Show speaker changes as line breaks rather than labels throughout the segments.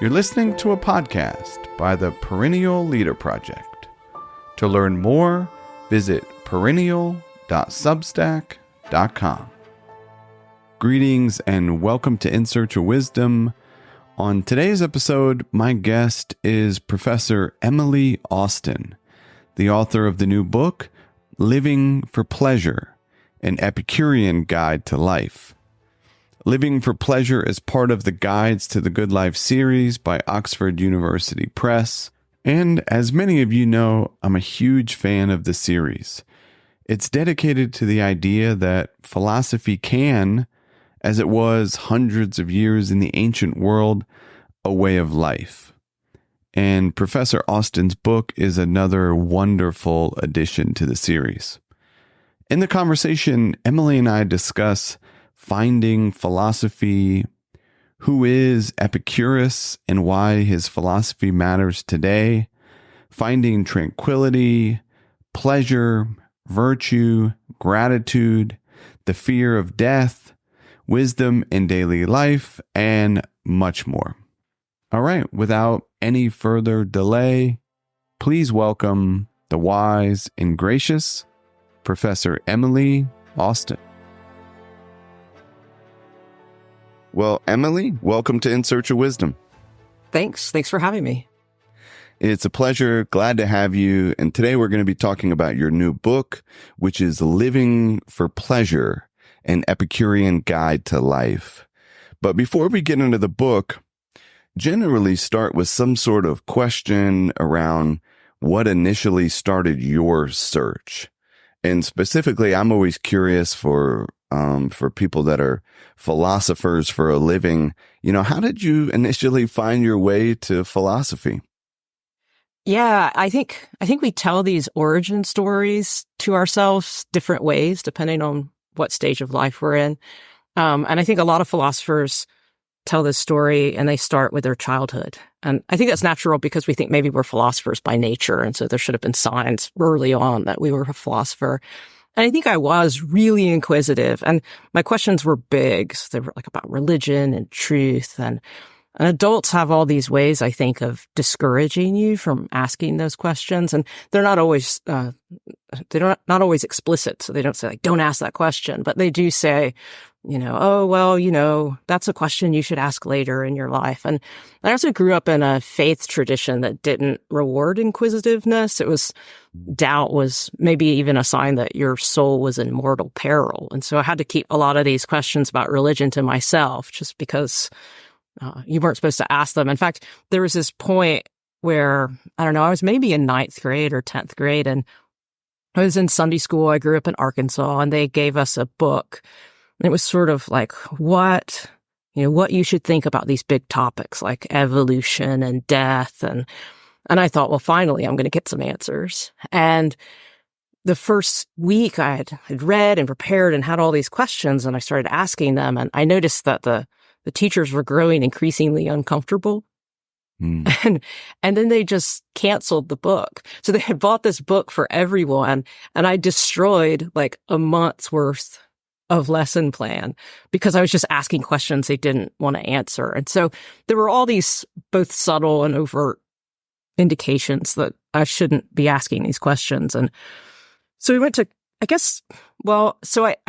You're listening to a podcast by the Perennial Leader Project. To learn more, visit perennial.substack.com. Greetings and welcome to In Search of Wisdom. On today's episode, my guest is Professor Emily Austin, the author of the new book, Living for Pleasure, an Epicurean Guide to Life. Living for Pleasure is part of the Guides to the Good Life series by Oxford University Press, and as many of you know, I'm a huge fan of the series. It's dedicated to the idea that philosophy can, as it was hundreds of years in the ancient world, a way of life. And Professor Austin's book is another wonderful addition to the series. In the conversation, Emily and I discuss finding philosophy, who is Epicurus and why his philosophy matters today, finding tranquility, pleasure, virtue, gratitude, the fear of death, wisdom in daily life, and much more. All right, without any further delay, please welcome the wise and gracious Professor Emily Austin. Well, Emily, welcome to In Search of Wisdom.
Thanks for having me.
It's a pleasure. Glad to have you. And today we're going to be talking about your new book, which is Living for Pleasure, an Epicurean Guide to Life. But before we get into the book, generally start with some sort of question around what initially started your search. And specifically, I'm always curious for people that are philosophers for a living, how did you initially find your way to philosophy?
Yeah, I think we tell these origin stories to ourselves different ways, depending on what stage of life we're in. And I think a lot of philosophers tell this story and they start with their childhood. And I think that's natural because we think maybe we're philosophers by nature. And so there should have been signs early on that we were a philosopher. And I think I was really inquisitive, and my questions were big. So they were like about religion and truth, and adults have all these ways, I think, of discouraging you from asking those questions. And they're not always, not always explicit. So they don't say like, don't ask that question, but they do say, oh, well, that's a question you should ask later in your life. And I also grew up in a faith tradition that didn't reward inquisitiveness. Doubt was maybe even a sign that your soul was in mortal peril. And so I had to keep a lot of these questions about religion to myself just because you weren't supposed to ask them. In fact, there was this point where, I don't know, I was maybe in 9th grade or 10th grade, and I was in Sunday school. I grew up in Arkansas, and they gave us a book. And it was sort of like what you should think about these big topics like evolution and death. And I thought, well, finally, I'm going to get some answers. And the first week I had read and prepared and had all these questions, and I started asking them. And I noticed that the teachers were growing increasingly uncomfortable. And then they just canceled the book. So they had bought this book for everyone, and I destroyed like a month's worth of lesson plan because I was just asking questions they didn't want to answer. And so there were all these both subtle and overt indications that I shouldn't be asking these questions. And so we went to, I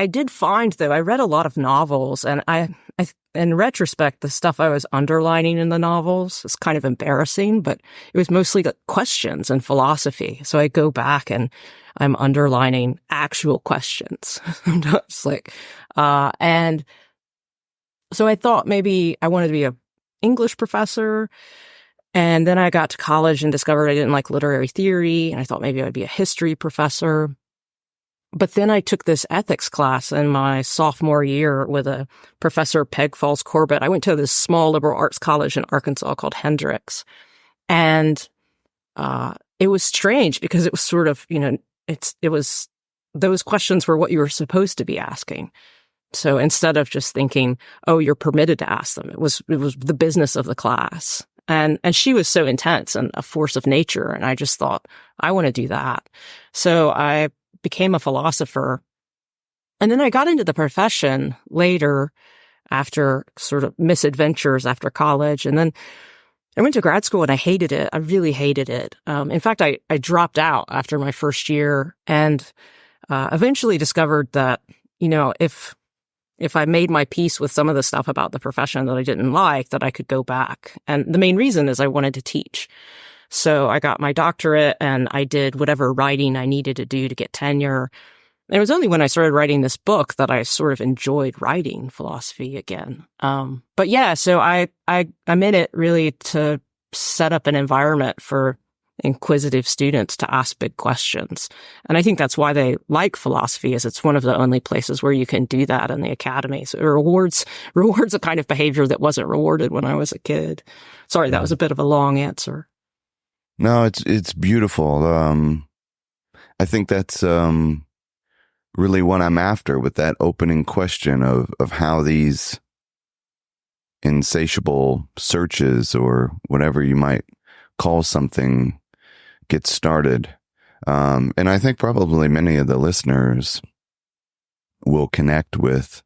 did find, though, I read a lot of novels, and I in retrospect, the stuff I was underlining in the novels is kind of embarrassing, but it was mostly the questions and philosophy. So I go back and I'm underlining actual questions. And so I thought maybe I wanted to be an English professor. And then I got to college and discovered I didn't like literary theory. And I thought maybe I'd be a history professor. But then I took this ethics class in my sophomore year with a professor, Peg Falls Corbett. I went to this small liberal arts college in Arkansas called Hendrix. And it was strange because it was sort of, those questions were what you were supposed to be asking. So instead of just thinking, oh, you're permitted to ask them, it was the business of the class. And she was so intense and a force of nature. And I just thought, I want to do that. So I became a philosopher. And then I got into the profession later after sort of misadventures after college. And then I went to grad school and I hated it. I really hated it. In fact, I dropped out after my first year and eventually discovered that, if I made my peace with some of the stuff about the profession that I didn't like, that I could go back. And the main reason is I wanted to teach. So I got my doctorate and I did whatever writing I needed to do to get tenure. And it was only when I started writing this book that I sort of enjoyed writing philosophy again. But yeah, so I'm in it really to set up an environment for inquisitive students to ask big questions. And I think that's why they like philosophy, is it's one of the only places where you can do that in the academy. So it rewards a kind of behavior that wasn't rewarded when I was a kid. Sorry, that was a bit of a long answer.
No, it's beautiful. I think that's really what I'm after with that opening question of how these insatiable searches, or whatever you might call something, get started. And I think probably many of the listeners will connect with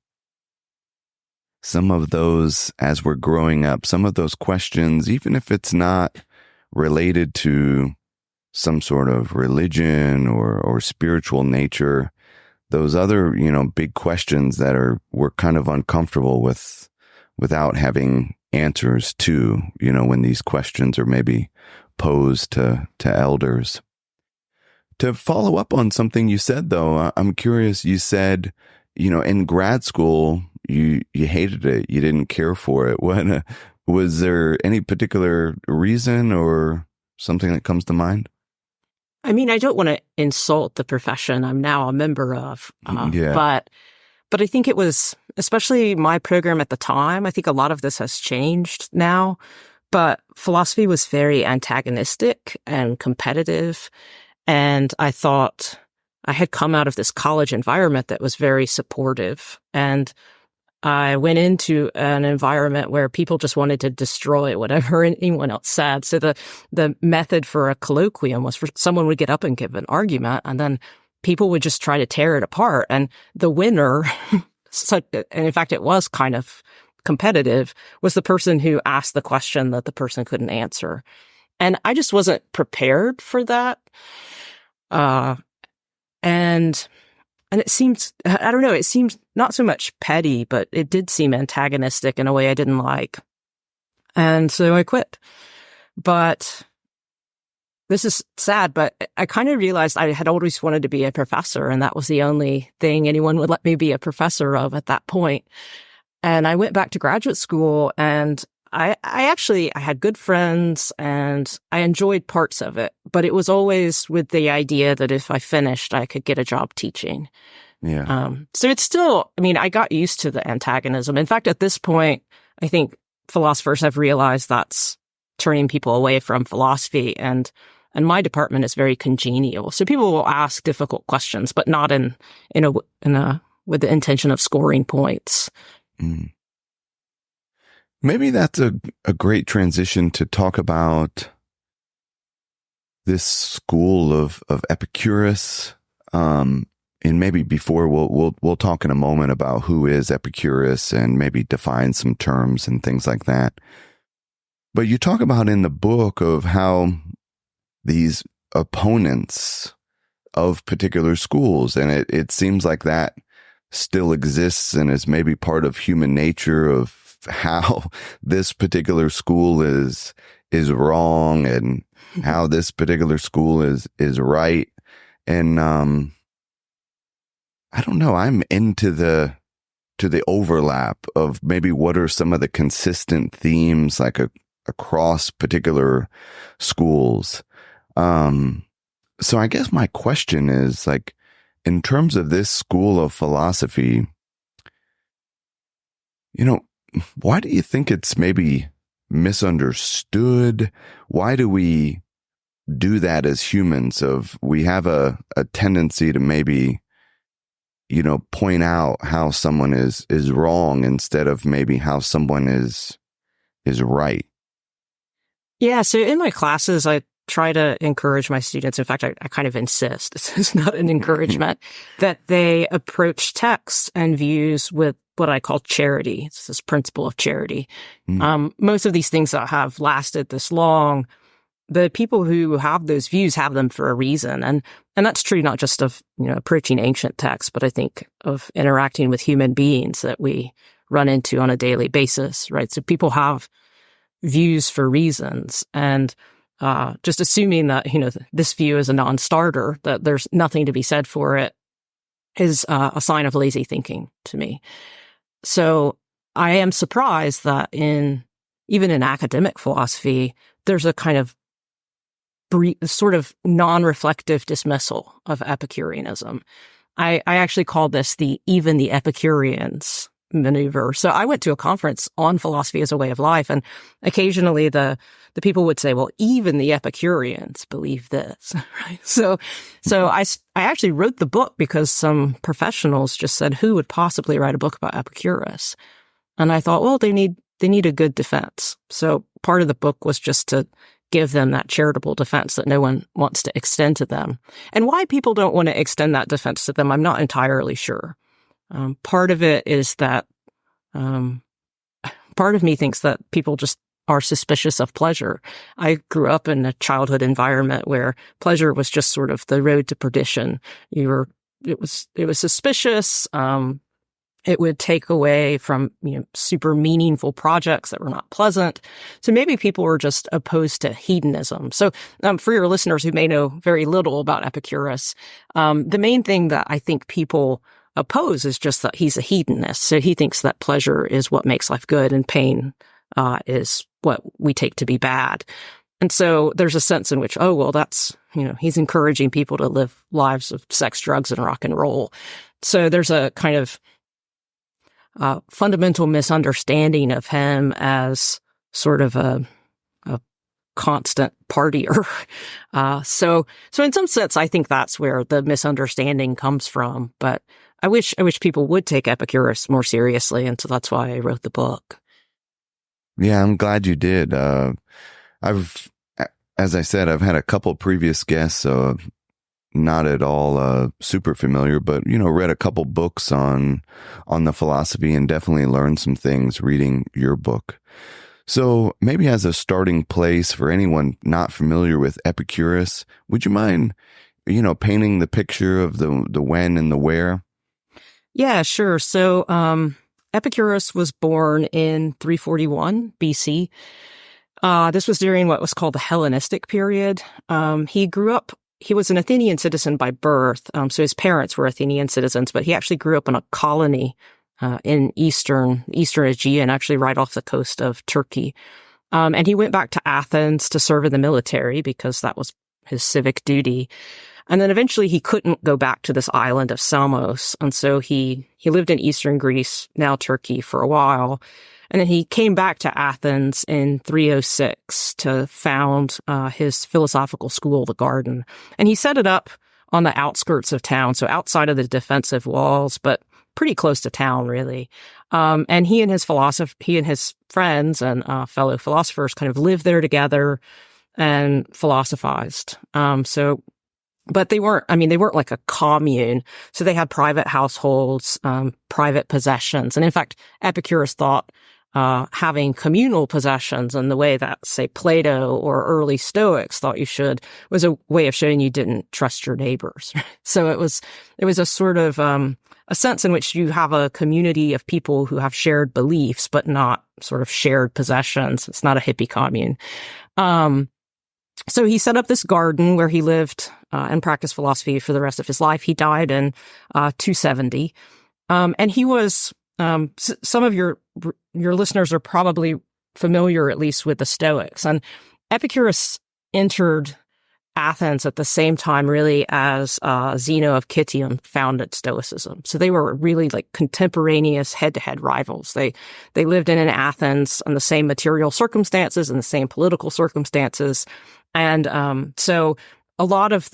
some of those as we're growing up, some of those questions, even if it's not related to some sort of religion or spiritual nature, those other, big questions that we're kind of uncomfortable without having answers to, when these questions are maybe posed to elders. To follow up on something you said, though, I'm curious, you said, in grad school, you hated it. You didn't care for it. What, was there any particular reason or something that comes to mind?
I mean, I don't want to insult the profession I'm now a member of, but I think it was, especially my program at the time, I think a lot of this has changed now, but philosophy was very antagonistic and competitive. And I thought I had come out of this college environment that was very supportive. And I went into an environment where people just wanted to destroy whatever anyone else said. So the method for a colloquium was for someone would get up and give an argument, and then people would just try to tear it apart. And the winner, and in fact, it was kind of competitive, was the person who asked the question that the person couldn't answer. And I just wasn't prepared for that. And it seemed, I don't know, it seemed not so much petty, but it did seem antagonistic in a way I didn't like. And so I quit. But this is sad, but I kind of realized I had always wanted to be a professor, and that was the only thing anyone would let me be a professor of at that point. And I went back to graduate school, and I had good friends and I enjoyed parts of it, but it was always with the idea that if I finished, I could get a job teaching.
Yeah.
So it's still, I mean, I got used to the antagonism. In fact, at this point, I think philosophers have realized that's turning people away from philosophy, and my department is very congenial. So people will ask difficult questions, but not in a with the intention of scoring points.
Mm. Maybe that's a great transition to talk about this school of Epicurus. And maybe before we'll talk in a moment about who is Epicurus and maybe define some terms and things like that. But you talk about in the book of how these opponents of particular schools, and it seems like that still exists and is maybe part of human nature, of how this particular school is wrong and how this particular school is right. And I don't know, I'm into the overlap of maybe what are some of the consistent themes like across particular schools. So I guess my question is, like, in terms of this school of philosophy, why do you think it's maybe misunderstood? Why do we do that as humans? We have a tendency to maybe, point out how someone is wrong instead of maybe how someone is right.
Yeah. So in my classes, I try to encourage my students. In fact, I kind of insist, this is not an encouragement, that they approach texts and views with what I call charity. It's this principle of charity.
Mm.
Most of these things that have lasted this long, the people who have those views have them for a reason. And that's true not just of, approaching ancient texts, but I think of interacting with human beings that we run into on a daily basis, right? So people have views for reasons. And just assuming that, this view is a non-starter, that there's nothing to be said for it, is a sign of lazy thinking to me. So I am surprised that even in academic philosophy, there's a kind of sort of non-reflective dismissal of Epicureanism. I actually call this even the Epicureans maneuver. So I went to a conference on philosophy as a way of life, and occasionally the people would say, well, even the Epicureans believe this, right? So I actually wrote the book because some professionals just said, who would possibly write a book about Epicurus? And I thought, well, they need a good defense. So part of the book was just to give them that charitable defense that no one wants to extend to them. And why people don't want to extend that defense to them, I'm not entirely sure. Part of it is that part of me thinks that people just are suspicious of pleasure. I grew up in a childhood environment where pleasure was just sort of the road to perdition. It was suspicious. It would take away from, super meaningful projects that were not pleasant. So maybe people were just opposed to hedonism. So for your listeners who may know very little about Epicurus, the main thing that I think people oppose is just that he's a hedonist. So he thinks that pleasure is what makes life good and pain is what we take to be bad. And so there's a sense in which, oh, well, that's, he's encouraging people to live lives of sex, drugs, and rock and roll. So there's a kind of fundamental misunderstanding of him as sort of a constant partier. So in some sense, I think that's where the misunderstanding comes from. But I wish people would take Epicurus more seriously, and so that's why I wrote the book.
Yeah, I'm glad you did. As I said, I've had a couple previous guests, so not at all super familiar, but read a couple books on the philosophy and definitely learned some things reading your book. So maybe as a starting place for anyone not familiar with Epicurus, would you mind painting the picture of the when and the where?
Yeah, sure. So Epicurus was born in 341 BC. This was during what was called the Hellenistic period. He was an Athenian citizen by birth, so his parents were Athenian citizens, but he actually grew up in a colony in eastern Aegean, actually right off the coast of Turkey. And he went back to Athens to serve in the military because that was his civic duty. And then eventually he couldn't go back to this island of Samos, and so he lived in eastern Greece, now Turkey, for a while. And then he came back to Athens in 306 to found his philosophical school, the Garden. And he set it up on the outskirts of town, so outside of the defensive walls, but pretty close to town, really. And he and his friends and fellow philosophers kind of lived there together and philosophized. But they weren't like a commune. So they had private households, private possessions. And in fact, Epicurus thought having communal possessions in the way that, say, Plato or early Stoics thought you should was a way of showing you didn't trust your neighbors. So it was a sort of a sense in which you have a community of people who have shared beliefs, but not sort of shared possessions. It's not a hippie commune. So he set up this garden where he lived and practiced philosophy for the rest of his life. He died in 270. And he was, some of your listeners are probably familiar at least with the Stoics. And Epicurus entered Athens at the same time, really, as Zeno of Citium founded Stoicism. So they were really like contemporaneous head-to-head rivals. They lived in Athens on the same material circumstances and the same political circumstances. And so a lot of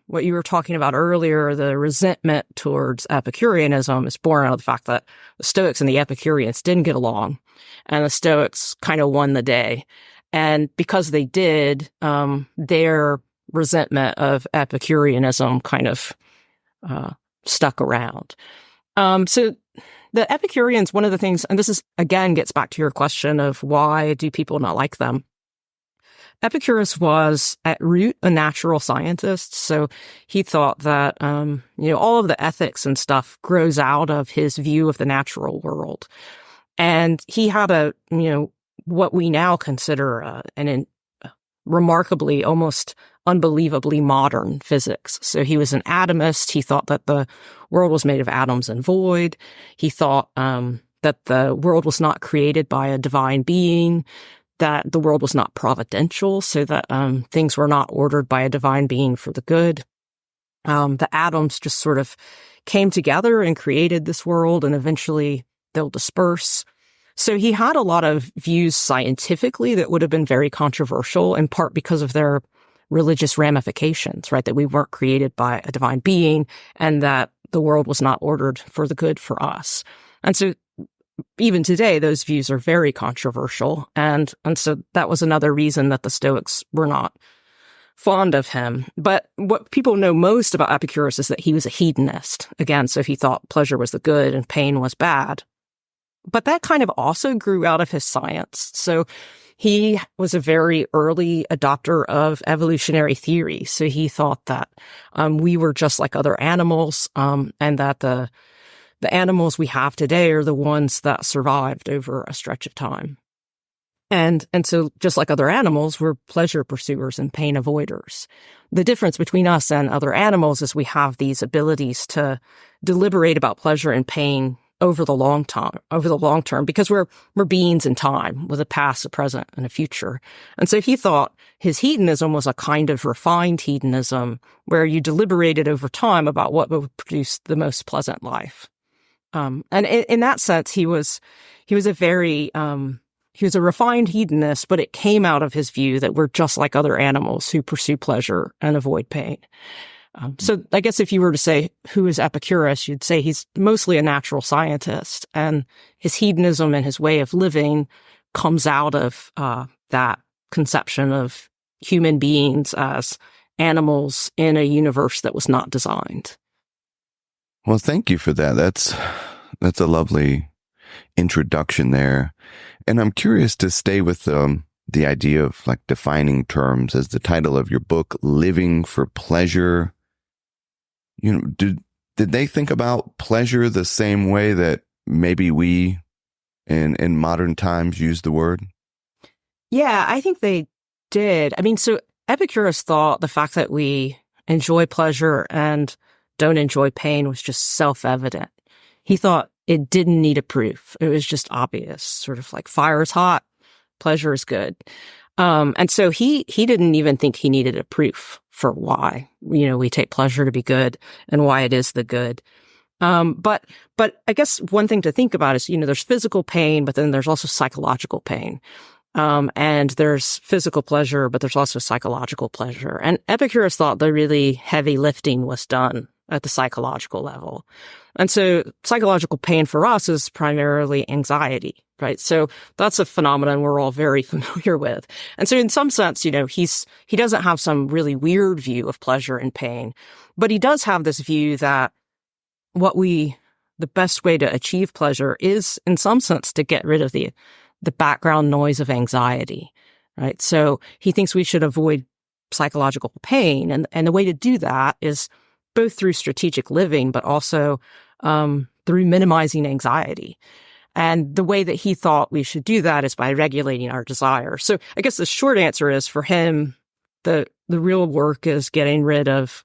what you were talking about earlier, the resentment towards Epicureanism is born out of the fact that the Stoics and the Epicureans didn't get along, and the Stoics kind of won the day. And because they did, their resentment of Epicureanism kind of stuck around. So The Epicureans, one of the things, and this is, again, gets back to your question of why do people not like them? Epicurus was at root a natural scientist. So he thought that, all of the ethics and stuff grows out of his view of the natural world. And he had what we now consider an remarkably, almost unbelievably modern physics. So he was an atomist. He thought that the world was made of atoms and void. He thought that the world was not created by a divine being, that the world was not providential, so that things were not ordered by a divine being for the good. The atoms just sort of came together and created this world, and eventually they'll disperse. So he had a lot of views scientifically that would have been very controversial, in part because of their religious ramifications, right? That we weren't created by a divine being and that the world was not ordered for the good for us. And so even today, those views are very controversial. And so that was another reason that the Stoics were not fond of him. But what people know most about Epicurus is that he was a hedonist. Again, so he thought pleasure was the good and pain was bad. But that kind of also grew out of his science. So he was a very early adopter of evolutionary theory. So he thought that we were just like other animals, and that the animals we have today are the ones that survived over a stretch of time. And so just like other animals, we're pleasure pursuers and pain avoiders. The difference between us and other animals is we have these abilities to deliberate about pleasure and pain over the long term, because we're beings in time with a past, a present, and a future. And so he thought his hedonism was a kind of refined hedonism where you deliberated over time about what would produce the most pleasant life. And in that sense, he was a refined hedonist, but it came out of his view that we're just like other animals who pursue pleasure and avoid pain. So I guess if you were to say, who is Epicurus, you'd say he's mostly a natural scientist, and his hedonism and his way of living comes out of that conception of human beings as animals in a universe that was not designed.
Well, thank you for that. That's a lovely introduction there. And I'm curious to stay with the idea of like defining terms as the title of your book, Living for Pleasure. Did they think about pleasure the same way that maybe we in modern times use the word?
Yeah, I think they did. I mean, so Epicurus thought the fact that we enjoy pleasure and don't enjoy pain was just self-evident. He thought it didn't need a proof. It was just obvious, sort of like fire is hot, pleasure is good. And so he didn't even think he needed a proof for why, we take pleasure to be good and why it is the good. But I guess one thing to think about is, there's physical pain, but then there's also psychological pain. And there's physical pleasure, but there's also psychological pleasure. And Epicurus thought the really heavy lifting was done at the psychological level. And so psychological pain for us is primarily anxiety, right? So that's a phenomenon we're all very familiar with. And so in some sense, he doesn't have some really weird view of pleasure and pain, but he does have this view that the best way to achieve pleasure is in some sense to get rid of the background noise of anxiety, right? So he thinks we should avoid psychological pain. And the way to do that is both through strategic living, but also through minimizing anxiety. And the way that he thought we should do that is by regulating our desires. So I guess the short answer is, for him, the real work is getting rid of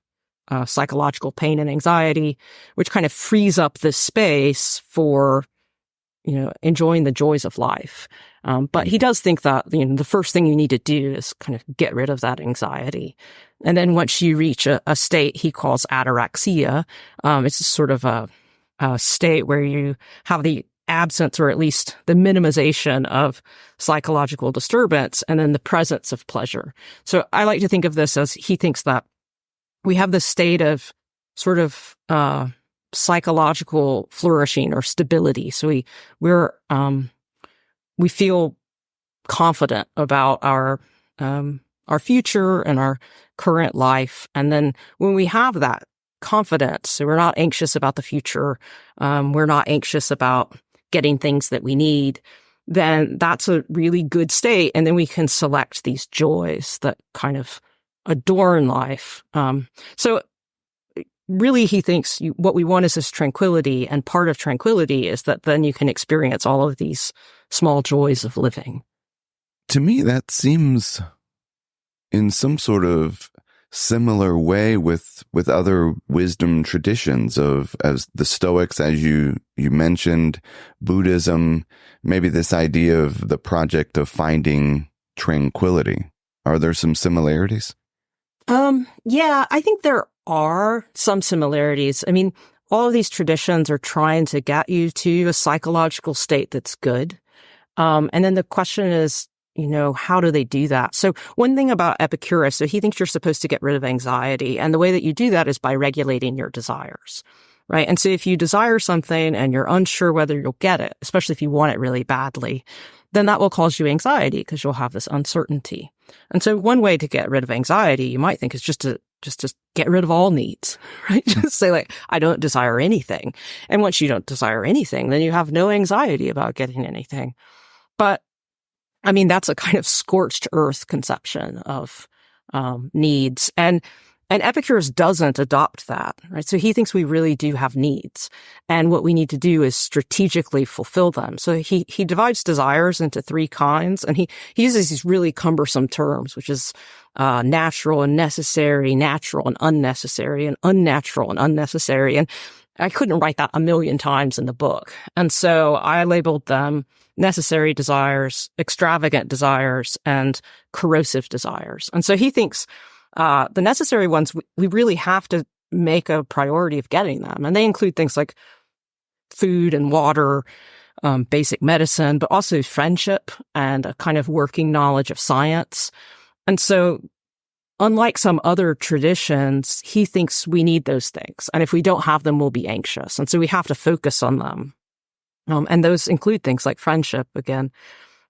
psychological pain and anxiety, which kind of frees up the space for enjoying the joys of life. But he does think that, the first thing you need to do is kind of get rid of that anxiety. And then once you reach a state he calls ataraxia, it's a sort of a state where you have the absence, or at least the minimization of psychological disturbance, and then the presence of pleasure. So I like to think of this as, he thinks that we have this state of sort of psychological flourishing or stability. So we feel confident about our future and our current life. And then when we have that confidence. So we're not anxious about the future. We're not anxious about getting things that we need. Then that's a really good state. And then we can select these joys that kind of adorn life. So really, he thinks what we want is this tranquility. And part of tranquility is that then you can experience all of these small joys of living.
To me, that seems in some sort of similar way with other wisdom traditions as the Stoics, as you mentioned, Buddhism, maybe this idea of the project of finding tranquility. Are there some similarities?
Yeah, I think there are some similarities. I mean, all of these traditions are trying to get you to a psychological state that's good. And then the question is, how do they do that? So one thing about Epicurus, so he thinks you're supposed to get rid of anxiety. And the way that you do that is by regulating your desires, right? And so if you desire something and you're unsure whether you'll get it, especially if you want it really badly, then that will cause you anxiety because you'll have this uncertainty. And so one way to get rid of anxiety, you might think, is just to get rid of all needs, right? Just say like, I don't desire anything. And once you don't desire anything, then you have no anxiety about getting anything. But I mean, that's a kind of scorched earth conception of needs. And Epicurus doesn't adopt that, right? So he thinks we really do have needs. And what we need to do is strategically fulfill them. So he divides desires into three kinds. And he uses these really cumbersome terms, which is natural and necessary, natural and unnecessary, and unnatural and unnecessary. And I couldn't write that a million times in the book. And so I labeled them necessary desires, extravagant desires, and corrosive desires. And so he thinks the necessary ones, we really have to make a priority of getting them. And they include things like food and water, basic medicine, but also friendship and a kind of working knowledge of science. And so unlike some other traditions, he thinks we need those things. And if we don't have them, we'll be anxious. And so we have to focus on them. And those include things like friendship again.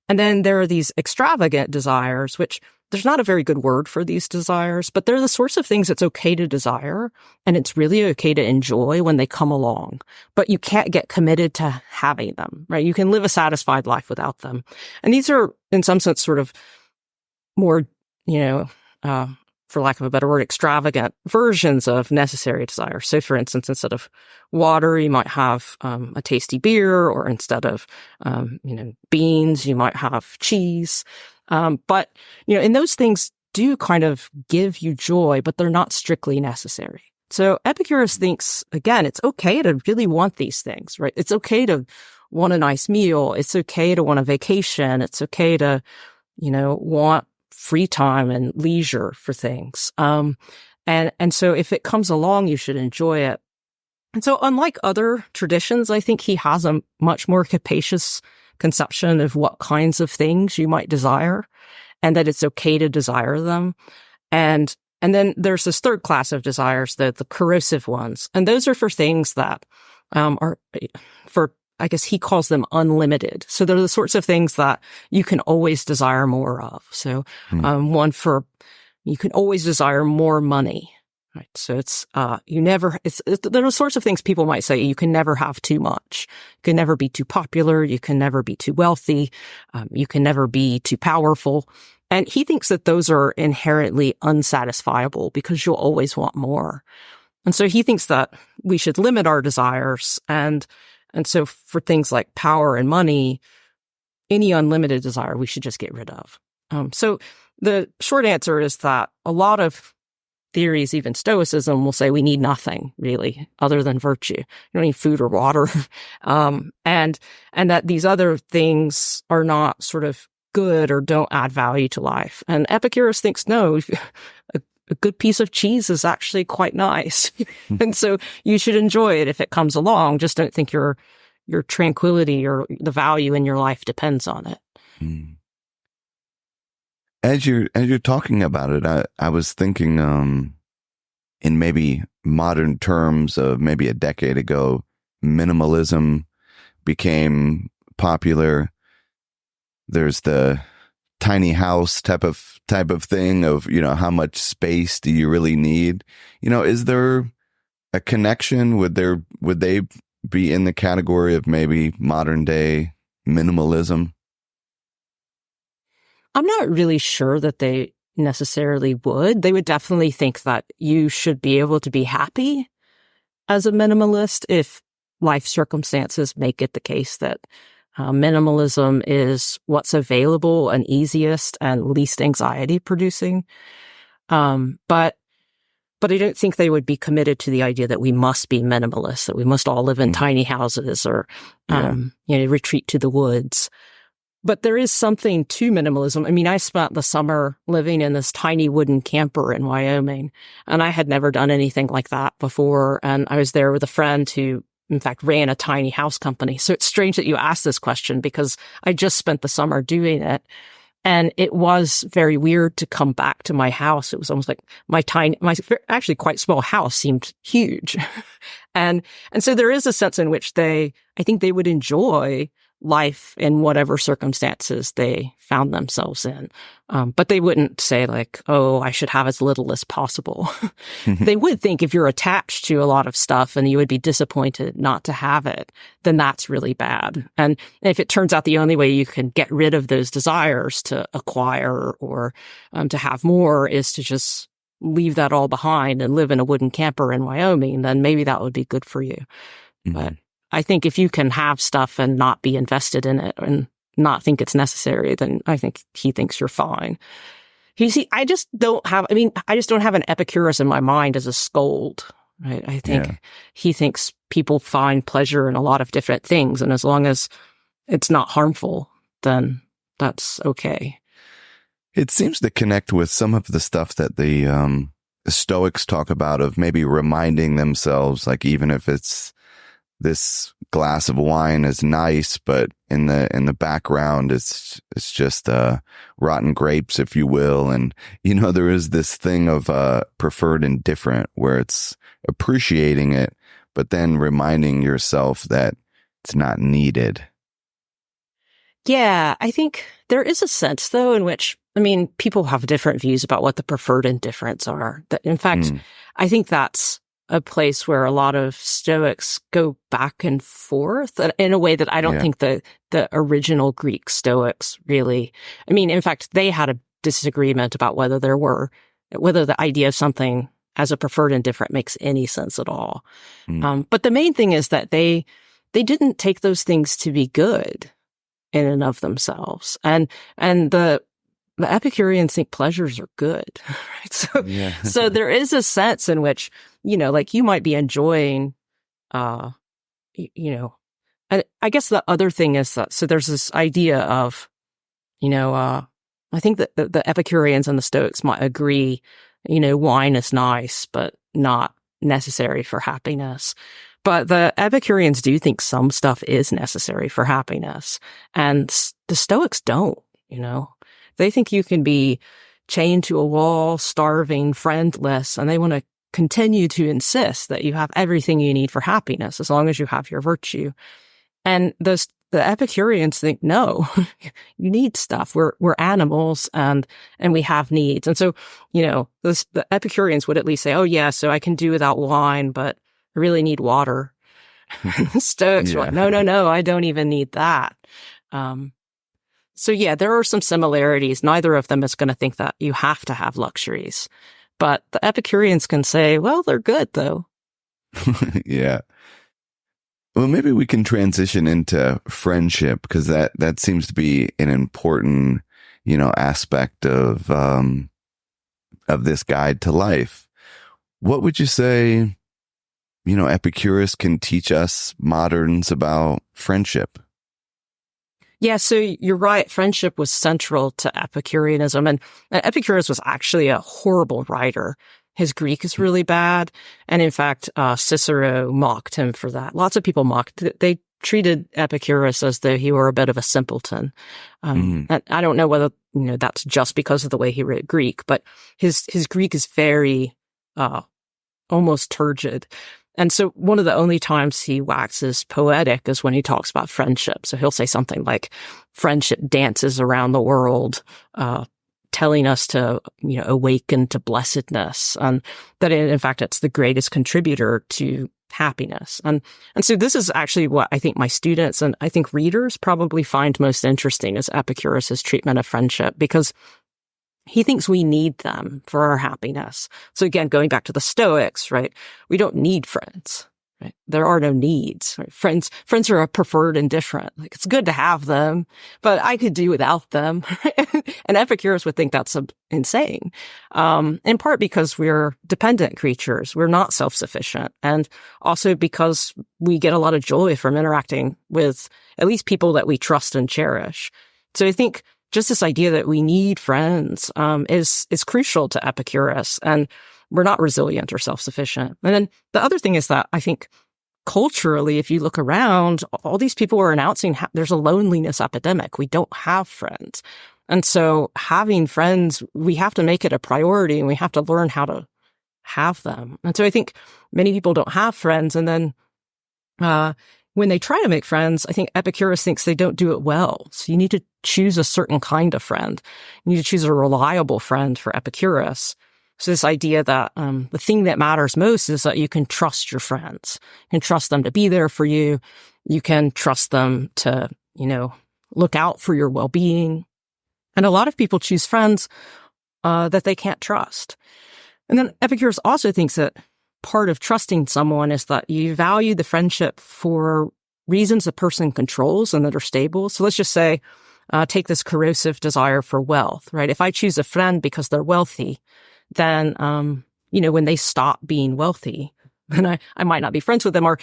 And then there are these extravagant desires, which there's not a very good word for these desires, but they're the sorts of things it's okay to desire. And it's really okay to enjoy when they come along, but you can't get committed to having them, right? You can live a satisfied life without them. And these are in some sense sort of more, for lack of a better word, extravagant versions of necessary desire. So for instance, instead of water, you might have a tasty beer, or instead of, beans, you might have cheese. But, and those things do kind of give you joy, but they're not strictly necessary. So Epicurus thinks, again, it's okay to really want these things, right? It's okay to want a nice meal. It's okay to want a vacation. It's okay to, want free time and leisure for things. And so if it comes along, you should enjoy it. And so unlike other traditions, I think he has a much more capacious conception of what kinds of things you might desire, and that it's okay to desire them. And then there's this third class of desires, the corrosive ones. And those are for things that are for, I guess he calls them unlimited. So they're the sorts of things that you can always desire more of. So one for, you can always desire more money. Right. So it's, there are sorts of things people might say you can never have too much. You can never be too popular. You can never be too wealthy. You can never be too powerful. And he thinks that those are inherently unsatisfiable because you'll always want more. And so he thinks that we should limit our desires. And so for things like power and money, any unlimited desire, we should just get rid of. So the short answer is that a lot of theories, even Stoicism, will say we need nothing really other than virtue. You don't need food or water. And that these other things are not sort of good or don't add value to life. And Epicurus thinks, no, a good piece of cheese is actually quite nice. And so you should enjoy it if it comes along. Just don't think your tranquility or the value in your life depends on it.
As you're talking about it, I was thinking in maybe modern terms of maybe a decade ago, minimalism became popular. There's the tiny house type of thing of, how much space do you really need? Is there a connection? Would they be in the category of maybe modern day minimalism?
I'm not really sure that they necessarily would. They would definitely think that you should be able to be happy as a minimalist if life circumstances make it the case that minimalism is what's available and easiest and least anxiety producing. But I don't think they would be committed to the idea that we must be minimalist, that we must all live in tiny houses or, retreat to the woods. But there is something to minimalism. I mean, I spent the summer living in this tiny wooden camper in Wyoming, and I had never done anything like that before. And I was there with a friend who, in fact, ran a tiny house company. So it's strange that you asked this question because I just spent the summer doing it. And it was very weird to come back to my house. It was almost like my actually quite small house seemed huge. And so there is a sense in which I think they would enjoy life in whatever circumstances they found themselves in. But they wouldn't say like, oh, I should have as little as possible. They would think if you're attached to a lot of stuff and you would be disappointed not to have it, then that's really bad. And if it turns out the only way you can get rid of those desires to acquire or to have more is to just leave that all behind and live in a wooden camper in Wyoming, then maybe that would be good for you. But I think if you can have stuff and not be invested in it and not think it's necessary, then I think he thinks you're fine. I just don't have an Epicurus in my mind as a scold, right? I think he thinks people find pleasure in a lot of different things. And as long as it's not harmful, then that's okay.
It seems to connect with some of the stuff that the Stoics talk about, of maybe reminding themselves, like, even if it's this glass of wine is nice, but in the background, it's just rotten grapes, if you will. And, there is this thing of preferred indifferent, where it's appreciating it, but then reminding yourself that it's not needed.
Yeah, I think there is a sense, though, in which, people have different views about what the preferred indifferents are. In fact, I think that's a place where a lot of Stoics go back and forth in a way that I don't think the original Greek Stoics really. In fact, they had a disagreement about whether the idea of something as a preferred indifferent makes any sense at all. But the main thing is that they didn't take those things to be good in and of themselves. And the Epicureans think pleasures are good, right? So there is a sense in which, like you might be enjoying, and I guess the other thing is that, so there's this idea of, I think that the Epicureans and the Stoics might agree, wine is nice, but not necessary for happiness. But the Epicureans do think some stuff is necessary for happiness. And the Stoics don't, They think you can be chained to a wall, starving, friendless, and they want to continue to insist that you have everything you need for happiness as long as you have your virtue. And the Epicureans think, no, you need stuff. We're animals and we have needs. And so, the Epicureans would at least say, oh yeah, so I can do without wine, but I really need water. The Stoics were like, no, I don't even need that. So yeah, there are some similarities. Neither of them is going to think that you have to have luxuries. But the Epicureans can say, well, they're good though.
Yeah. Well, maybe we can transition into friendship, because that seems to be an important, aspect of this guide to life. What would you say, Epicurus can teach us moderns about friendship?
Yeah, so you're right. Friendship was central to Epicureanism. And Epicurus was actually a horrible writer. His Greek is really bad. And in fact, Cicero mocked him for that. Lots of people they treated Epicurus as though he were a bit of a simpleton. And I don't know whether, that's just because of the way he wrote Greek, but his Greek is very, almost turgid. And so one of the only times he waxes poetic is when he talks about friendship. So he'll say something like, friendship dances around the world, telling us to, awaken to blessedness, and that in fact, it's the greatest contributor to happiness. And so this is actually what I think my students and I think readers probably find most interesting is Epicurus's treatment of friendship, because he thinks we need them for our happiness. So again, going back to the Stoics, right? We don't need friends. Right? There are no needs. Right? Friends are a preferred indifferent. Like, it's good to have them, but I could do without them. And Epicurus would think that's insane. In part because we're dependent creatures. We're not self-sufficient. And also because we get a lot of joy from interacting with at least people that we trust and cherish. So I think just this idea that we need friends, is crucial to Epicurus, and we're not resilient or self-sufficient. And then the other thing is that I think culturally, if you look around, all these people are announcing there's a loneliness epidemic. We don't have friends. And so having friends, we have to make it a priority, and we have to learn how to have them. And so I think many people don't have friends. And then, when they try to make friends, I think Epicurus thinks they don't do it well. So you need to choose a certain kind of friend. You need to choose a reliable friend for Epicurus. So this idea that the thing that matters most is that you can trust your friends. You can trust them to be there for you. You can trust them to, look out for your well-being. And a lot of people choose friends that they can't trust. And then Epicurus also thinks that part of trusting someone is that you value the friendship for reasons the person controls and that are stable. So let's just say, take this corrosive desire for wealth, right? If I choose a friend because they're wealthy, then, when they stop being wealthy, then I might not be friends with them. Or,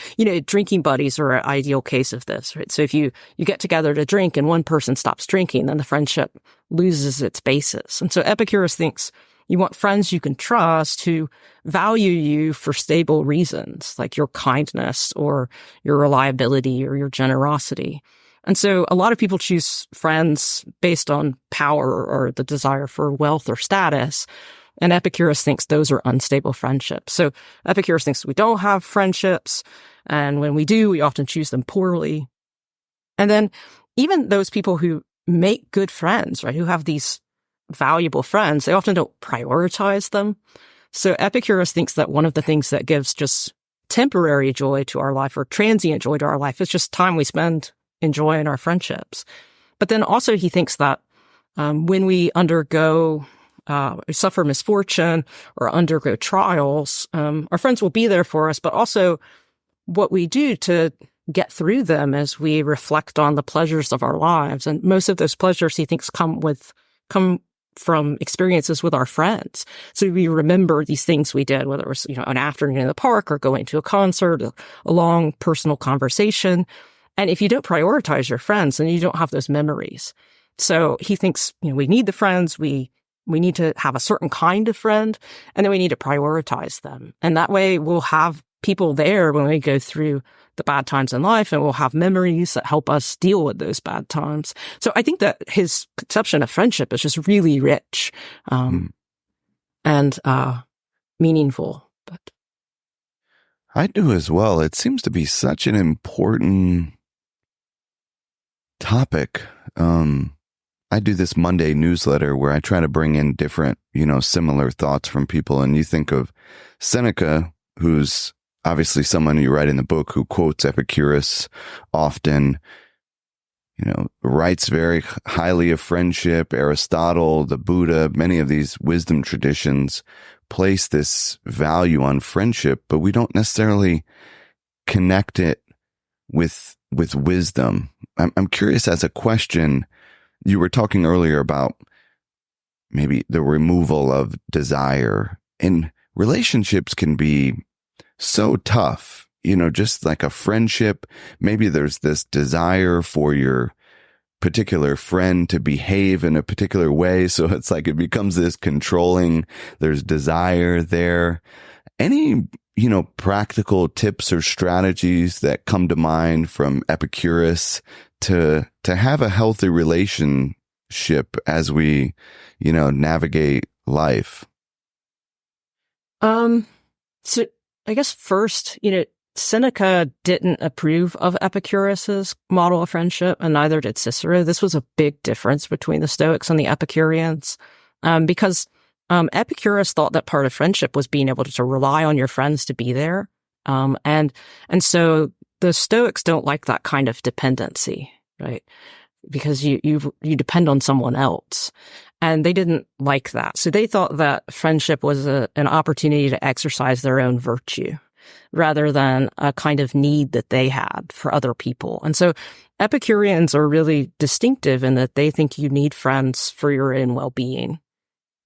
drinking buddies are an ideal case of this, right? So if you get together to drink and one person stops drinking, then the friendship loses its basis. And so Epicurus thinks you want friends you can trust who value you for stable reasons, like your kindness or your reliability or your generosity. And so a lot of people choose friends based on power or the desire for wealth or status. And Epicurus thinks those are unstable friendships. So Epicurus thinks we don't have friendships. And when we do, we often choose them poorly. And then even those people who make good friends, right, who have these valuable friends, they often don't prioritize them. So Epicurus thinks that one of the things that gives just temporary joy to our life or transient joy to our life is just time we spend enjoying our friendships. But then also he thinks that when we suffer misfortune or undergo trials, our friends will be there for us, but also what we do to get through them as we reflect on the pleasures of our lives. And most of those pleasures he thinks come from experiences with our friends. So we remember these things we did, whether it was, an afternoon in the park or going to a concert, a long personal conversation. And if you don't prioritize your friends, then you don't have those memories. So he thinks, we need the friends. We need to have a certain kind of friend, and then we need to prioritize them. And that way we'll have people there when we go through the bad times in life, and we'll have memories that help us deal with those bad times. So I think that his conception of friendship is just really rich, and meaningful. But
I do as well. It seems to be such an important topic. I do this Monday newsletter where I try to bring in different, similar thoughts from people. And you think of Seneca, who's obviously someone you write in the book who quotes Epicurus often, writes very highly of friendship. Aristotle, the Buddha, many of these wisdom traditions place this value on friendship, but we don't necessarily connect it with wisdom. I'm curious, as a question, you were talking earlier about maybe the removal of desire, and relationships can be so tough, just like a friendship. Maybe there's this desire for your particular friend to behave in a particular way. So it's like it becomes this controlling, there's desire there. Any, practical tips or strategies that come to mind from Epicurus to have a healthy relationship as we, navigate life?
So I guess first, Seneca didn't approve of Epicurus's model of friendship, and neither did Cicero. This was a big difference between the Stoics and the Epicureans. because Epicurus thought that part of friendship was being able to rely on your friends to be there. And so the Stoics don't like that kind of dependency, right? Because you depend on someone else. And they didn't like that. So they thought that friendship was an opportunity to exercise their own virtue rather than a kind of need that they had for other people. And so Epicureans are really distinctive in that they think you need friends for your own well-being.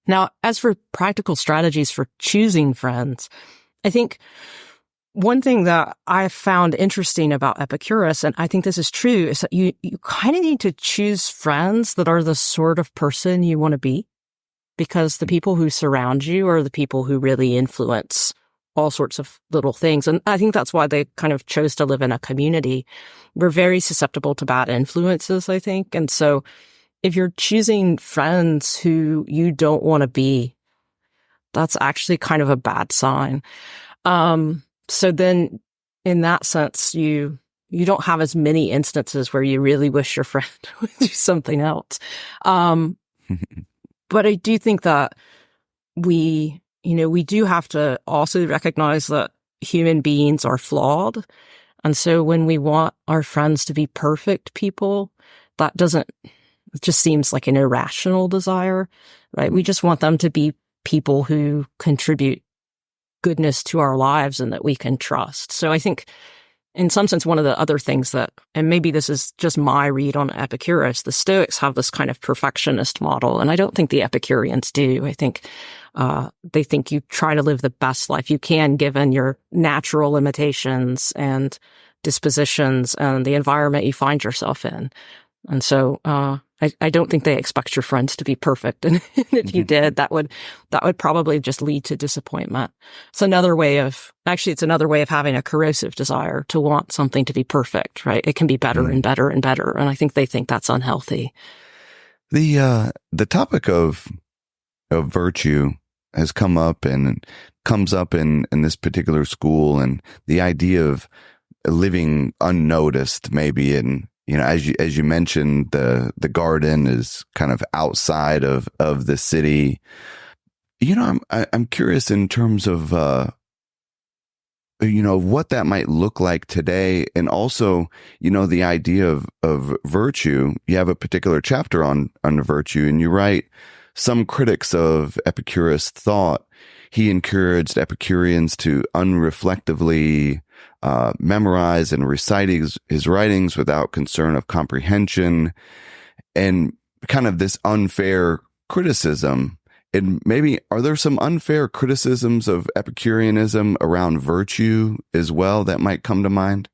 Now, as for practical strategies for choosing friends, I think one thing that I found interesting about Epicurus, and I think this is true, is that you kind of need to choose friends that are the sort of person you want to be, because the people who surround you are the people who really influence all sorts of little things. And I think that's why they kind of chose to live in a community. We're very susceptible to bad influences, I think. And so if you're choosing friends who you don't want to be, that's actually kind of a bad sign. So then in that sense, you don't have as many instances where you really wish your friend would do something else. But I do think that we do have to also recognize that human beings are flawed. And so when we want our friends to be perfect people, it just seems like an irrational desire, right? We just want them to be people who contribute goodness to our lives and that we can trust. So I think in some sense, one of the other things that, and maybe this is just my read on Epicurus, the Stoics have this kind of perfectionist model, and I don't think the Epicureans do. I think they think you try to live the best life you can given your natural limitations and dispositions and the environment you find yourself in. And so I don't think they expect your friends to be perfect. And if you did, that would probably just lead to disappointment. It's another way of having a corrosive desire to want something to be perfect, right? It can be better and better and better. And I think they think that's unhealthy.
The topic of virtue has come up and comes up in this particular school, and the idea of living unnoticed, maybe, and as you mentioned, the garden is kind of outside of the city. I'm curious in terms of what that might look like today, and also the idea of virtue. You have a particular chapter on virtue, and you write, some critics of Epicurus thought he encouraged Epicureans to unreflectively memorize and recite his writings without concern of comprehension, and kind of this unfair criticism. And maybe, are there some unfair criticisms of Epicureanism around virtue as well that might come to mind?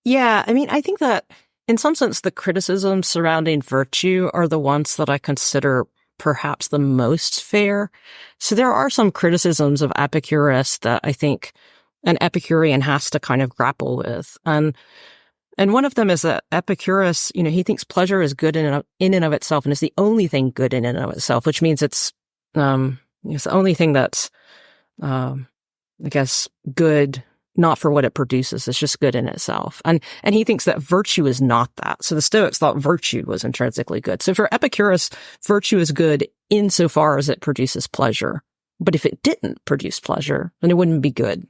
Yeah, I mean, I think that in some sense, the criticisms surrounding virtue are the ones that I consider perhaps the most fair. So there are some criticisms of Epicurus that I think an Epicurean has to kind of grapple with. And one of them is that Epicurus, he thinks pleasure is good in and of itself, and is the only thing good in and of itself, which means it's the only thing that's, I guess, good, not for what it produces. It's just good in itself. And he thinks that virtue is not that. So the Stoics thought virtue was intrinsically good. So for Epicurus, virtue is good insofar as it produces pleasure. But if it didn't produce pleasure, then it wouldn't be good.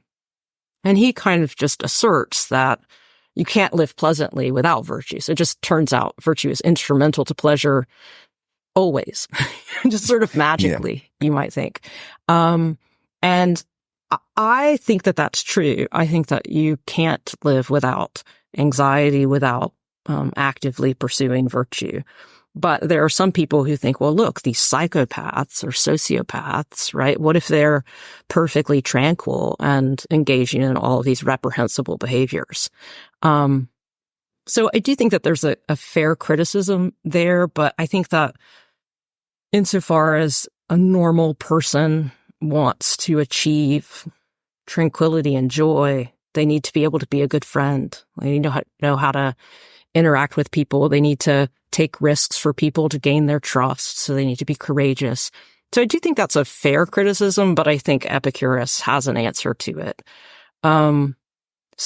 And he kind of just asserts that you can't live pleasantly without virtue. So it just turns out virtue is instrumental to pleasure always, just sort of magically, you might think. And I think that that's true. I think that you can't live without anxiety, without actively pursuing virtue. But there are some people who think, well, look, these psychopaths or sociopaths, right? What if they're perfectly tranquil and engaging in all of these reprehensible behaviors? So I do think that there's a fair criticism there, but I think that insofar as a normal person wants to achieve tranquility and joy, they need to be able to be a good friend. They need to know how to interact with people. They need to take risks for people to gain their trust. So they need to be courageous. So I do think that's a fair criticism, but I think Epicurus has an answer to it. So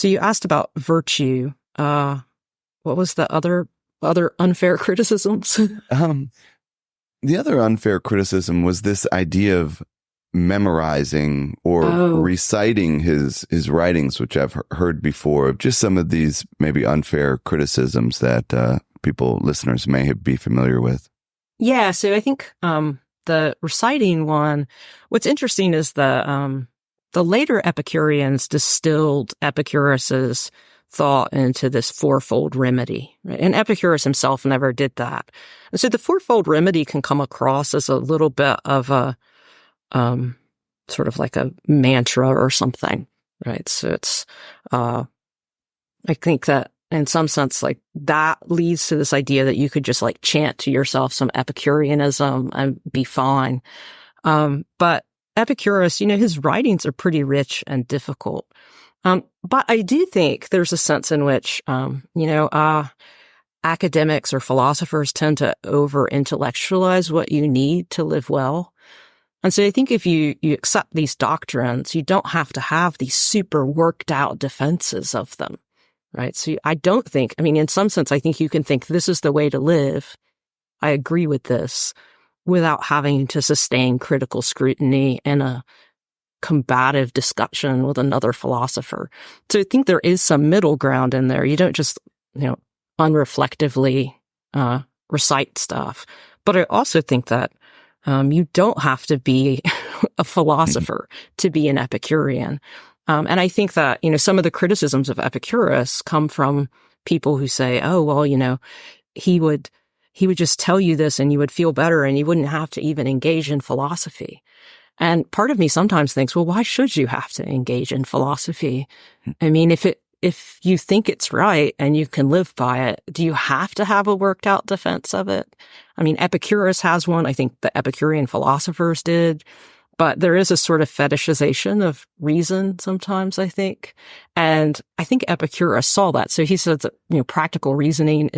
you asked about virtue. What was the other unfair criticisms?
The other unfair criticism was this idea of memorizing or reciting his writings, which I've heard before, of just some of these maybe unfair criticisms that listeners may be familiar with.
Yeah, so I think the reciting one, what's interesting is the later Epicureans distilled Epicurus's thought into this fourfold remedy, right? And Epicurus himself never did that. And so the fourfold remedy can come across as a little bit of a sort of like a mantra or something, right? So it's I think that in some sense, like that leads to this idea that you could just like chant to yourself some Epicureanism and be fine. But Epicurus, his writings are pretty rich and difficult. But I do think there's a sense in which, academics or philosophers tend to over-intellectualize what you need to live well. And so I think if you accept these doctrines, you don't have to have these super worked out defenses of them, right? So I don't think, in some sense, I think you can think this is the way to live. I agree with this without having to sustain critical scrutiny and a combative discussion with another philosopher. So I think there is some middle ground in there. You don't just, unreflectively recite stuff. But I also think that you don't have to be a philosopher to be an Epicurean. And I think that, some of the criticisms of Epicurus come from people who say, oh, well, he would just tell you this and you would feel better and you wouldn't have to even engage in philosophy. And part of me sometimes thinks, well, why should you have to engage in philosophy? If you think it's right and you can live by it, do you have to have a worked out defense of it? Epicurus has one. I think the Epicurean philosophers did, but there is a sort of fetishization of reason sometimes, I think. And I think Epicurus saw that. So he says that, practical reasoning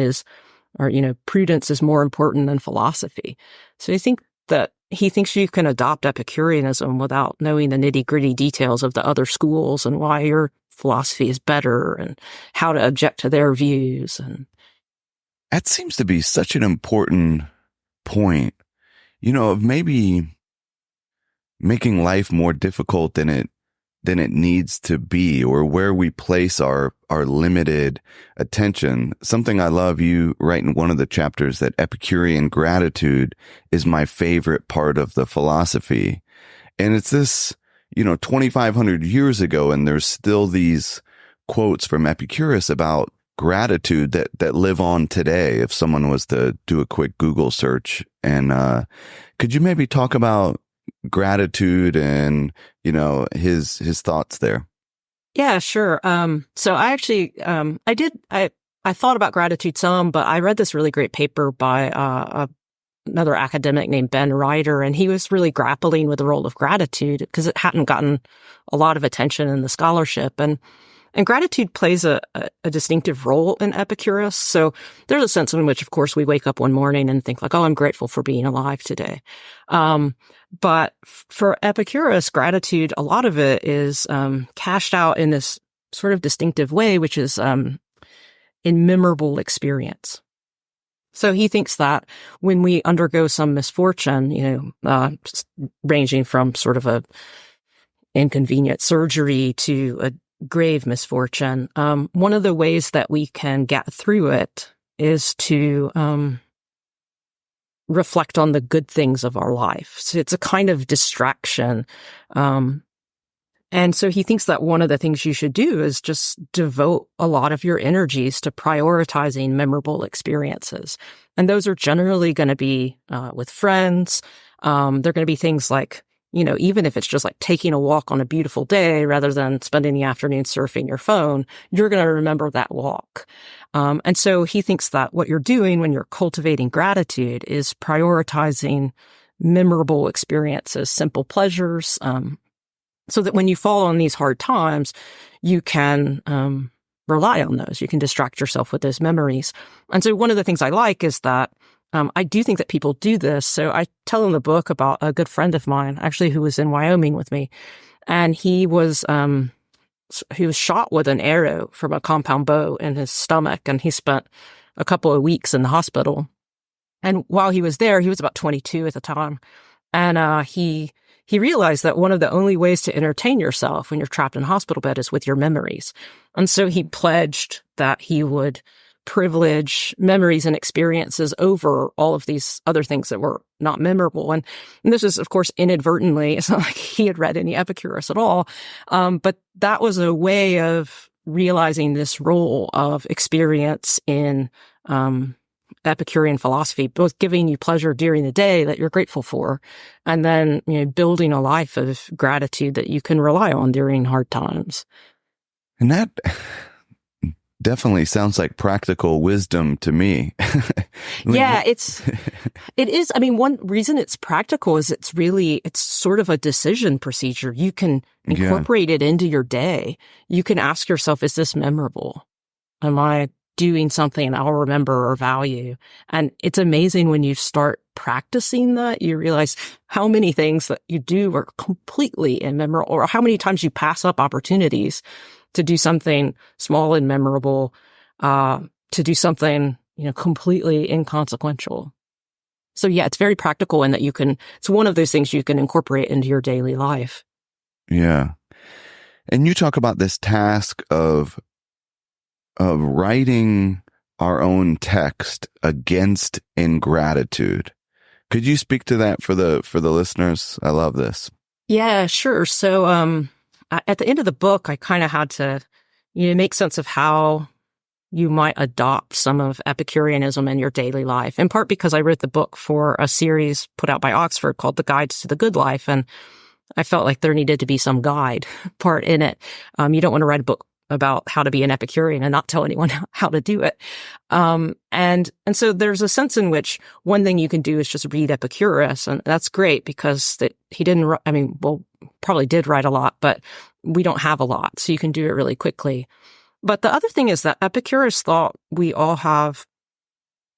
prudence is more important than philosophy. So I think that he thinks you can adopt Epicureanism without knowing the nitty-gritty details of the other schools and why your philosophy is better and how to object to their views. And
that seems to be such an important point, of maybe making life more difficult than it needs to be, or where we place our limited attention. Something I love, you write in one of the chapters that Epicurean gratitude is my favorite part of the philosophy. And it's this, 2,500 years ago, and there's still these quotes from Epicurus about gratitude that live on today. If someone was to do a quick Google search, and could you maybe talk about gratitude and, his thoughts there?
Yeah, sure. So I actually, I thought about gratitude some, but I read this really great paper by, another academic named Ben Ryder, and he was really grappling with the role of gratitude because it hadn't gotten a lot of attention in the scholarship. And gratitude plays a distinctive role in Epicurus. So there's a sense in which, of course, we wake up one morning and think like, oh, I'm grateful for being alive today. But for Epicurus, gratitude, a lot of it is cashed out in this sort of distinctive way, which is in memorable experience. So he thinks that when we undergo some misfortune, ranging from sort of a inconvenient surgery to a grave misfortune, one of the ways that we can get through it is to reflect on the good things of our life. So it's a kind of distraction. And so he thinks that one of the things you should do is just devote a lot of your energies to prioritizing memorable experiences. And those are generally going to be with friends. They're going to be things like, even if it's just like taking a walk on a beautiful day rather than spending the afternoon surfing your phone, you're going to remember that walk. And so he thinks that what you're doing when you're cultivating gratitude is prioritizing memorable experiences, simple pleasures, so that when you fall on these hard times, you can rely on those. You can distract yourself with those memories. And so one of the things I like is that I do think that people do this. So I tell in the book about a good friend of mine, actually, who was in Wyoming with me. And he was shot with an arrow from a compound bow in his stomach. And he spent a couple of weeks in the hospital. And while he was there, he was about 22 at the time. And he realized that one of the only ways to entertain yourself when you're trapped in a hospital bed is with your memories. And so he pledged that he would privilege memories and experiences over all of these other things that were not memorable. And this is, of course, inadvertently. It's not like he had read any Epicurus at all. But that was a way of realizing this role of experience in Epicurean philosophy, both giving you pleasure during the day that you're grateful for, and then, building a life of gratitude that you can rely on during hard times.
And that definitely sounds like practical wisdom to me.
Yeah, it is. I mean, one reason it's practical is it's sort of a decision procedure. You can incorporate it into your day. You can ask yourself, is this memorable? Am I doing something I'll remember or value? And it's amazing when you start practicing that, you realize how many things that you do are completely immemorable, or how many times you pass up opportunities to do something small and memorable, to do something, completely inconsequential. So yeah, it's very practical in that it's one of those things you can incorporate into your daily life.
Yeah. And you talk about this task of writing our own text against ingratitude. Could you speak to that for the listeners? I love this.
Yeah, sure. So, at the end of the book, I kind of had to, make sense of how you might adopt some of Epicureanism in your daily life, in part because I wrote the book for a series put out by Oxford called The Guides to the Good Life. And I felt like there needed to be some guide part in it. You don't want to write a book about how to be an Epicurean and not tell anyone how to do it. And so there's a sense in which one thing you can do is just read Epicurus. And that's great because he didn't, probably did write a lot, but we don't have a lot. So you can do it really quickly. But the other thing is that Epicurus thought we all have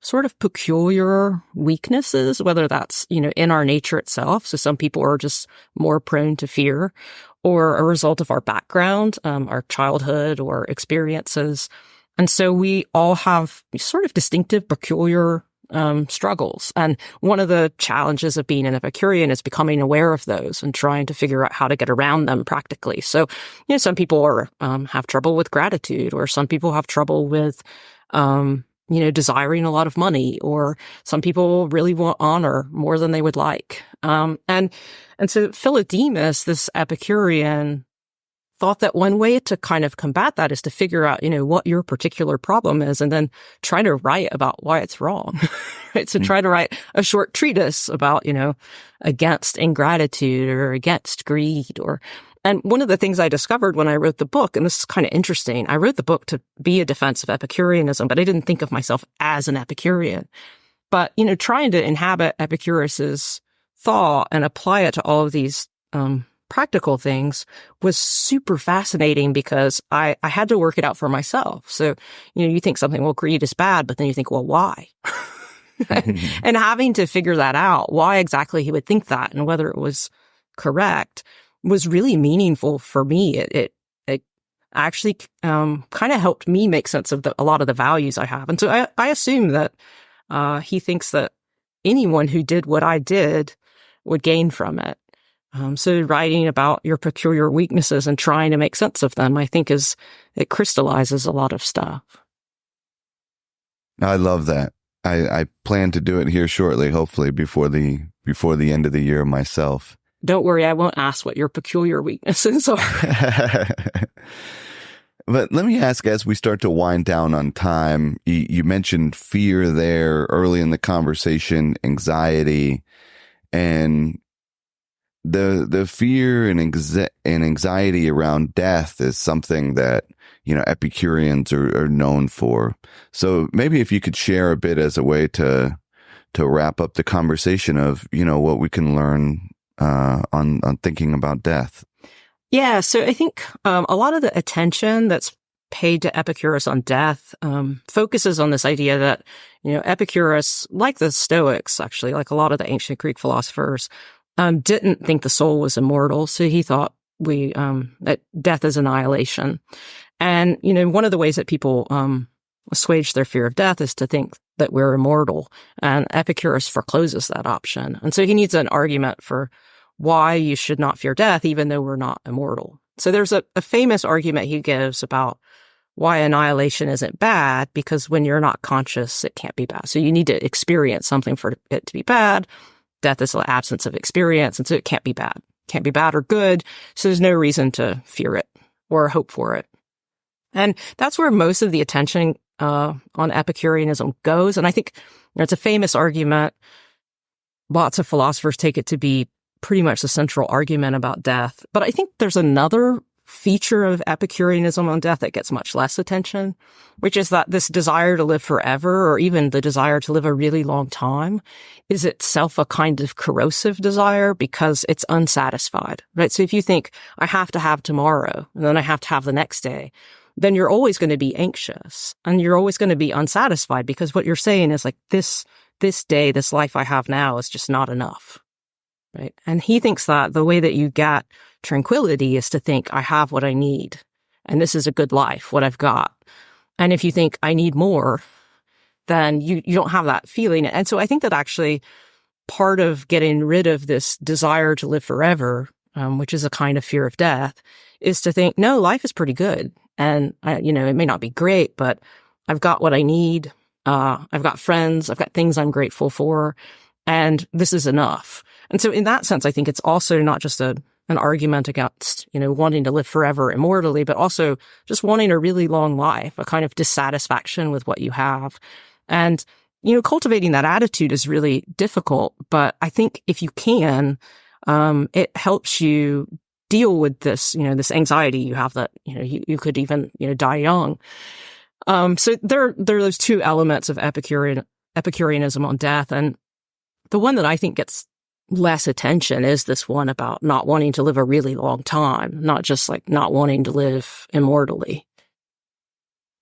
sort of peculiar weaknesses, whether that's, in our nature itself. So some people are just more prone to fear, or a result of our background, our childhood or experiences. And so we all have sort of distinctive, peculiar struggles. And one of the challenges of being an Epicurean is becoming aware of those and trying to figure out how to get around them practically. So, some people have trouble with gratitude, or some people have trouble with, desiring a lot of money, or some people really want honor more than they would like. And so Philodemus, this Epicurean, thought that one way to kind of combat that is to figure out, what your particular problem is, and then try to write about why it's wrong. Right? So try to write a short treatise about, against ingratitude or against greed. And one of the things I discovered when I wrote the book, and this is kind of interesting, I wrote the book to be a defense of Epicureanism, but I didn't think of myself as an Epicurean. But, trying to inhabit Epicurus's thought and apply it to all of these practical things was super fascinating, because I had to work it out for myself. So, you think something, well, greed is bad, but then you think, well, why? And having to figure that out, why exactly he would think that and whether it was correct, was really meaningful for me. It actually kind of helped me make sense of a lot of the values I have. And so I assume that he thinks that anyone who did what I did would gain from it. So writing about your peculiar weaknesses and trying to make sense of them, I think it crystallizes a lot of stuff.
I love that. I plan to do it here shortly, hopefully before the end of the year myself.
Don't worry, I won't ask what your peculiar weaknesses are.
But let me ask, as we start to wind down on time, you mentioned fear there early in the conversation, anxiety, and the fear and anxiety around death is something that, Epicureans are known for. So maybe if you could share a bit as a way to wrap up the conversation of, what we can learn on thinking about death.
Yeah, so I think a lot of the attention that's paid to Epicurus on death focuses on this idea that, Epicurus, like the Stoics, actually, like a lot of the ancient Greek philosophers, didn't think the soul was immortal. So he thought that death is annihilation. And, one of the ways that people assuage their fear of death is to think that we're immortal. And Epicurus forecloses that option. And so he needs an argument for why you should not fear death, even though we're not immortal. So there's a famous argument he gives about why annihilation isn't bad, because when you're not conscious, it can't be bad. So you need to experience something for it to be bad. Death is the absence of experience, and so it can't be bad. Can't be bad or good, so there's no reason to fear it or hope for it. And that's where most of the attention on Epicureanism goes. And I think it's a famous argument. Lots of philosophers take it to be pretty much the central argument about death. But I think there's another feature of Epicureanism on death that gets much less attention, which is that this desire to live forever, or even the desire to live a really long time, is itself a kind of corrosive desire because it's unsatisfied, right? So if you think, I have to have tomorrow, and then I have to have the next day, then you're always going to be anxious, and you're always going to be unsatisfied, because what you're saying is like, this day, this life I have now is just not enough, right? And he thinks that the way that you get tranquility is to think, I have what I need, and this is a good life, what I've got. And if you think I need more, then you don't have that feeling. And so I think that actually part of getting rid of this desire to live forever, which is a kind of fear of death, is to think, no, life is pretty good. And it may not be great, but I've got what I need. I've got friends. I've got things I'm grateful for, and this is enough. And so in that sense, I think it's also not just an argument against, wanting to live forever immortally, but also just wanting a really long life, a kind of dissatisfaction with what you have. And, cultivating that attitude is really difficult, but I think if you can, it helps you deal with this, this anxiety you have that, you could even, die young. So there are those two elements of Epicureanism on death. And the one that I think gets less attention is this one about not wanting to live a really long time, not just like not wanting to live immortally.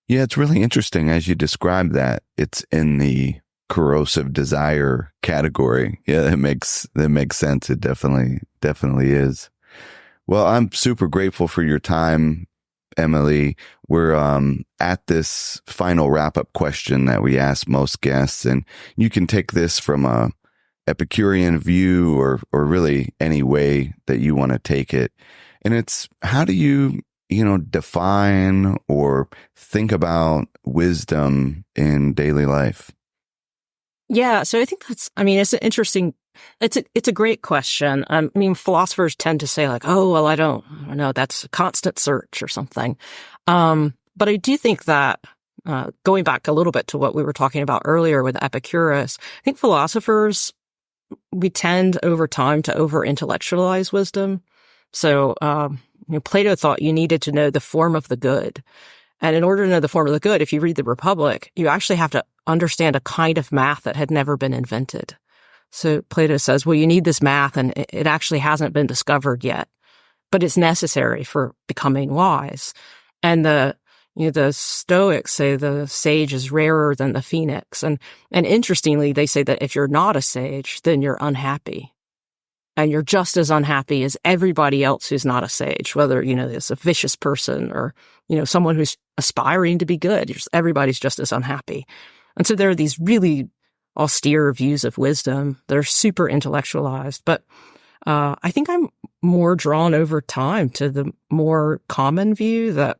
Yeah, it's really interesting as you describe that. It's in the corrosive desire category. Yeah, that makes sense. It definitely is. Well, I'm super grateful for your time, Emily. We're at this final wrap-up question that we ask most guests, and you can take this from a Epicurean view or really any way that you want to take it. And it's, how do you, define or think about wisdom in daily life?
Yeah. So I think it's an interesting, it's a great question. Philosophers tend to say like, oh, well, I don't know, that's a constant search or something. But I do think that, going back a little bit to what we were talking about earlier with Epicurus, I think philosophers, we tend over time to over-intellectualize wisdom. So, Plato thought you needed to know the form of the good. And in order to know the form of the good, if you read the Republic, you actually have to understand a kind of math that had never been invented. So Plato says, well, you need this math, and it actually hasn't been discovered yet, but it's necessary for becoming wise. And the Stoics say the sage is rarer than the phoenix. And interestingly, they say that if you're not a sage, then you're unhappy. And you're just as unhappy as everybody else who's not a sage, whether, it's a vicious person or, someone who's aspiring to be good. Everybody's just as unhappy. And so there are these really austere views of wisdom that are super intellectualized. But I think I'm more drawn over time to the more common view, that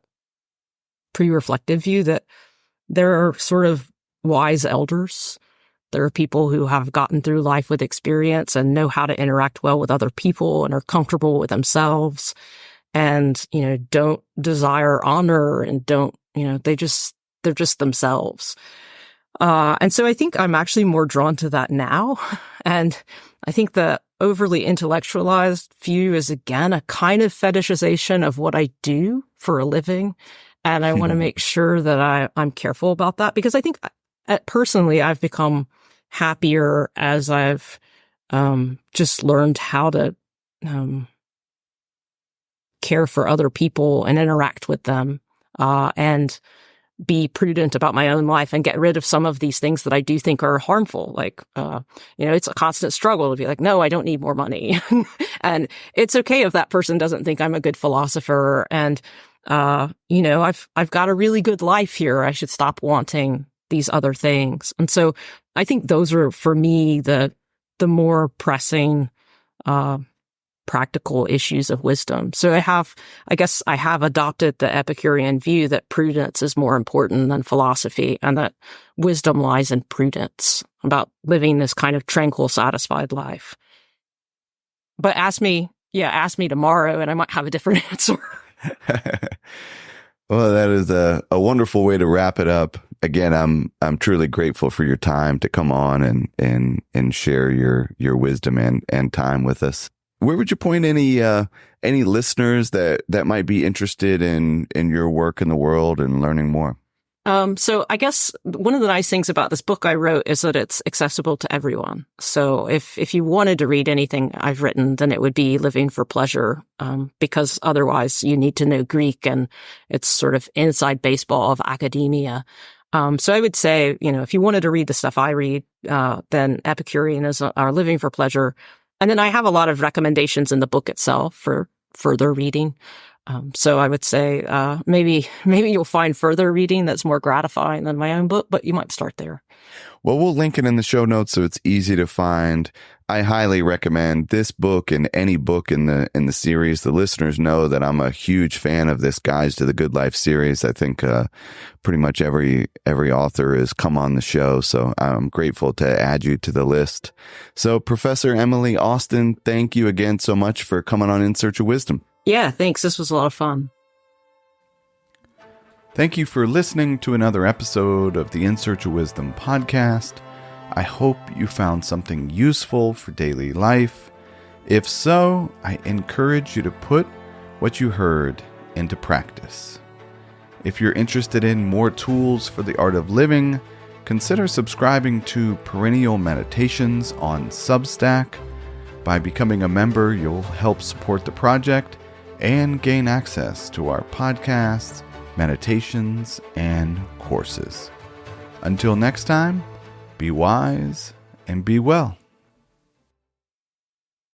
pre-reflective view, that there are sort of wise elders. There are people who have gotten through life with experience and know how to interact well with other people and are comfortable with themselves and, don't desire honor and don't, they're just themselves. And so I think I'm actually more drawn to that now. And I think the overly intellectualized view is, again, a kind of fetishization of what I do for a living. And I want to make sure that I'm careful about that, because I think personally, I've become happier as I've just learned how to care for other people and interact with them and be prudent about my own life and get rid of some of these things that I do think are harmful. Like, it's a constant struggle to be like, no, I don't need more money. And it's okay if that person doesn't think I'm a good philosopher. And I've got a really good life here. I should stop wanting these other things. And so I think those are, for me, the more pressing, practical issues of wisdom. So I guess I have adopted the Epicurean view that prudence is more important than philosophy, and that wisdom lies in prudence, about living this kind of tranquil, satisfied life. But ask me tomorrow and I might have a different answer.
Well, that is a wonderful way to wrap it up. Again, I'm truly grateful for your time to come on and share your wisdom and time with us. Where would you point any listeners that might be interested in your work in the world and learning more?
So I guess one of the nice things about this book I wrote is that it's accessible to everyone. So if you wanted to read anything I've written, then it would be Living for Pleasure, because otherwise you need to know Greek and it's sort of inside baseball of academia. So I would say, if you wanted to read the stuff I read, then Epicurean is our Living for Pleasure. And then I have a lot of recommendations in the book itself for further reading. So I would say, maybe you'll find further reading that's more gratifying than my own book, but you might start there.
Well, we'll link it in the show notes so it's easy to find. I highly recommend this book and any book in the series. The listeners know that I'm a huge fan of this Guides to the Good Life series. I think pretty much every author has come on the show, so I'm grateful to add you to the list. So, Professor Emily Austin, thank you again so much for coming on In Search of Wisdom.
Yeah, thanks. This was a lot of fun.
Thank you for listening to another episode of the In Search of Wisdom podcast. I hope you found something useful for daily life. If so, I encourage you to put what you heard into practice. If you're interested in more tools for the art of living, consider subscribing to Perennial Meditations on Substack. By becoming a member, you'll help support the project and gain access to our podcasts, meditations, and courses. Until next time, be wise and be well.